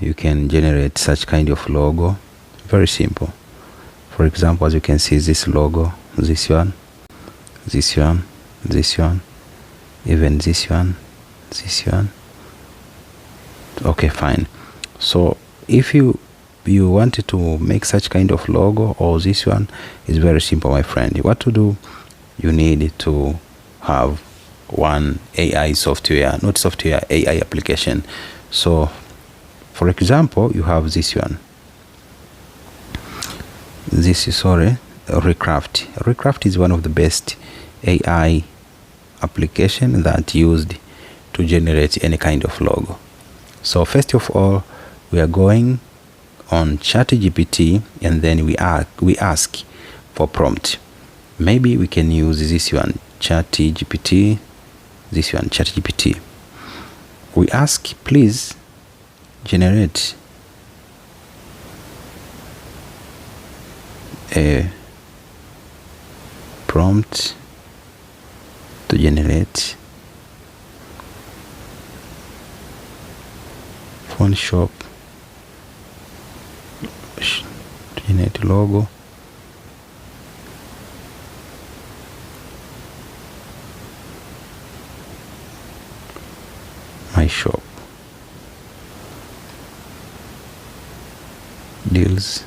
you can generate such kind of logo. Very simple. For example, as you can see, this logo, this one, this one, this one, even this one, this one. Okay, fine. So if you wanted to make such kind of logo, or this one, is very simple, my friend. What to do? You need to have one AI software, not software, AI application. So for example, you have this one. This is Raycraft. Raycraft is one of the best AI application that used to generate any kind of logo. So first of all, we are going on ChatGPT, and then we ask for prompt. Maybe we can use this one, ChatGPT. This one, ChatGPT. We ask, please generate a prompt to generate phone shop, to generate logo. My shop deals.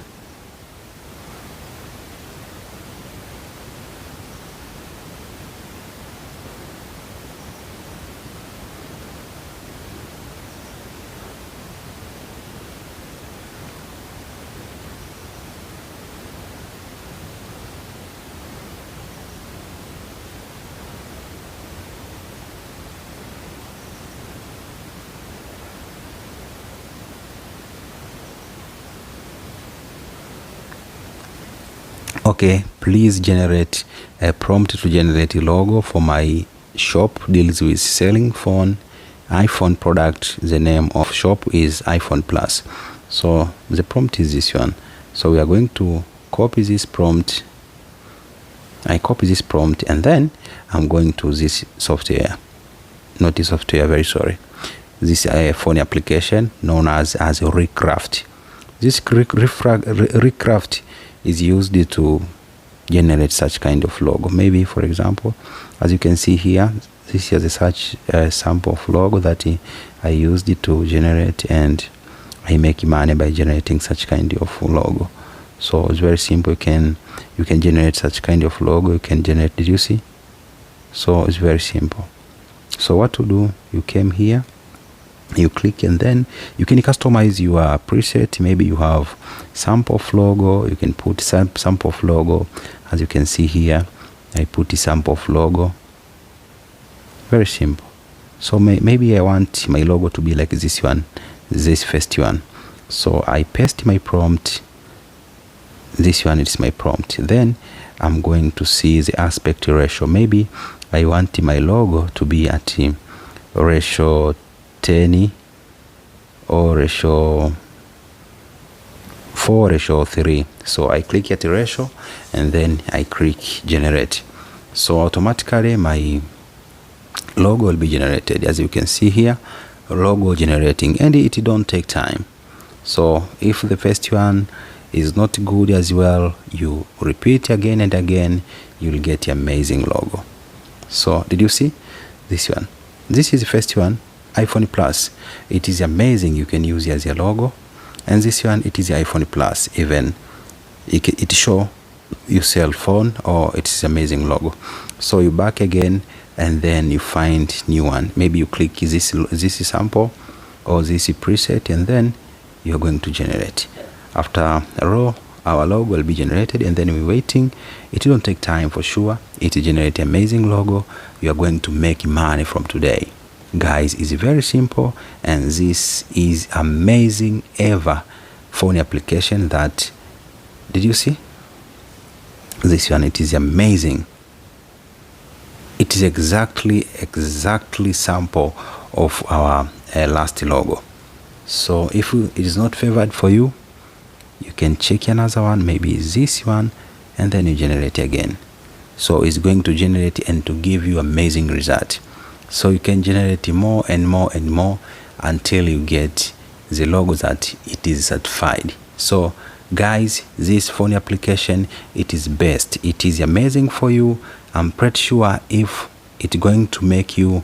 Okay, please generate a prompt to generate a logo for my shop. Deals with selling iPhone product. The name of shop is iPhone Plus. So the prompt is this one. So we are going to copy this prompt. I copy this prompt, and then I'm going to this software. Not this software, very sorry. This phone application known as Raycraft. This Raycraft is used to generate such kind of logo. Maybe, for example, as you can see here, this is a such sample of logo that I used it to generate, and I make money by generating such kind of logo. So it's very simple. You can generate such kind of logo. You can generate. Did you see? So it's very simple. So what to do? You came here, you click, and then you can customize your preset. Maybe you have sample of logo. You can put sample of logo. As you can see here, I put a sample of logo. Very simple. So maybe I want my logo to be like this one, this first one. So I paste my prompt. This one is my prompt. Then I'm going to see the aspect ratio. Maybe I want my logo to be at ratio 10 or ratio 4, ratio 3. So I click at the ratio, and then I click generate. So automatically my logo will be generated. As you can see here, logo generating, and it don't take time. So if the first one is not good as well, you repeat again and again, you'll get amazing logo. So did you see this one? This is the first one, iPhone Plus. It is amazing. You can use it as a logo. And this one, it is the iPhone Plus. Even it show you sell phone, or it's amazing logo. So you back again, and then you find new one. Maybe you click this sample or this preset, and then you're going to generate. After a row, our logo will be generated, and then we're waiting. It don't take time for sure. It generates amazing logo. You are going to make money from today. Guys, it's very simple, and this is amazing ever phone application that, did you see this one? It is amazing. It is exactly sample of our last logo. So if it is not favored for you, you can check another one, maybe this one, and then you generate again. So it's going to generate and to give you amazing result. So you can generate more and more and more until you get the logo that it is certified. So guys, this phone application, it is best, it is amazing for you. I'm pretty sure if it's going to make you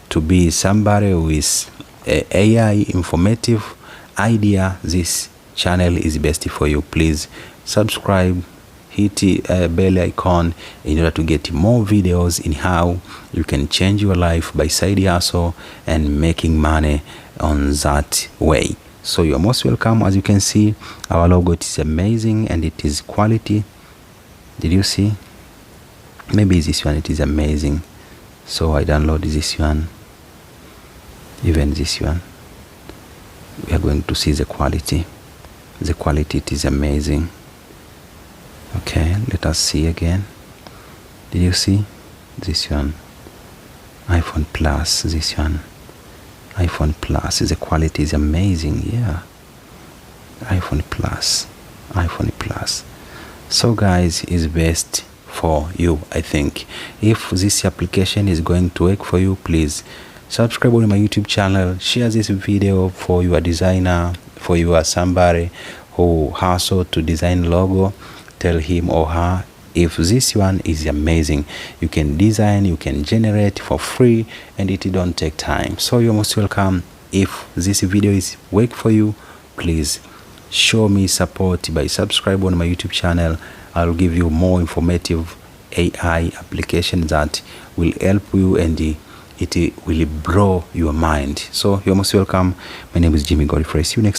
to be somebody with AI informative idea, this channel is best for you. Please subscribe, hit the bell icon in order to get more videos in how you can change your life by side hustle and making money on that way. So you're most welcome. As you can see, our logo, it is amazing and it is quality. Did you see? Maybe this one, it is amazing. So I download this one, even this one. We are going to see the quality. The quality, it is amazing. Okay, let us see again. Did you see this one? iPhone Plus, this one. iPhone Plus, the quality is amazing. Yeah, iPhone Plus, iPhone Plus. So guys, is best for you. I think if this application is going to work for you, please subscribe on my YouTube channel, share this video for your designer, for your somebody who hustle to design logo. Tell him or her, if this one is amazing, you can design, you can generate for free, and it don't take time. So you're most welcome. If this video is work for you, please show me support by subscribe on my YouTube channel. I'll give you more informative AI applications that will help you, and it will blow your mind. So you're most welcome. My name is Jimmy Godfrey. See you next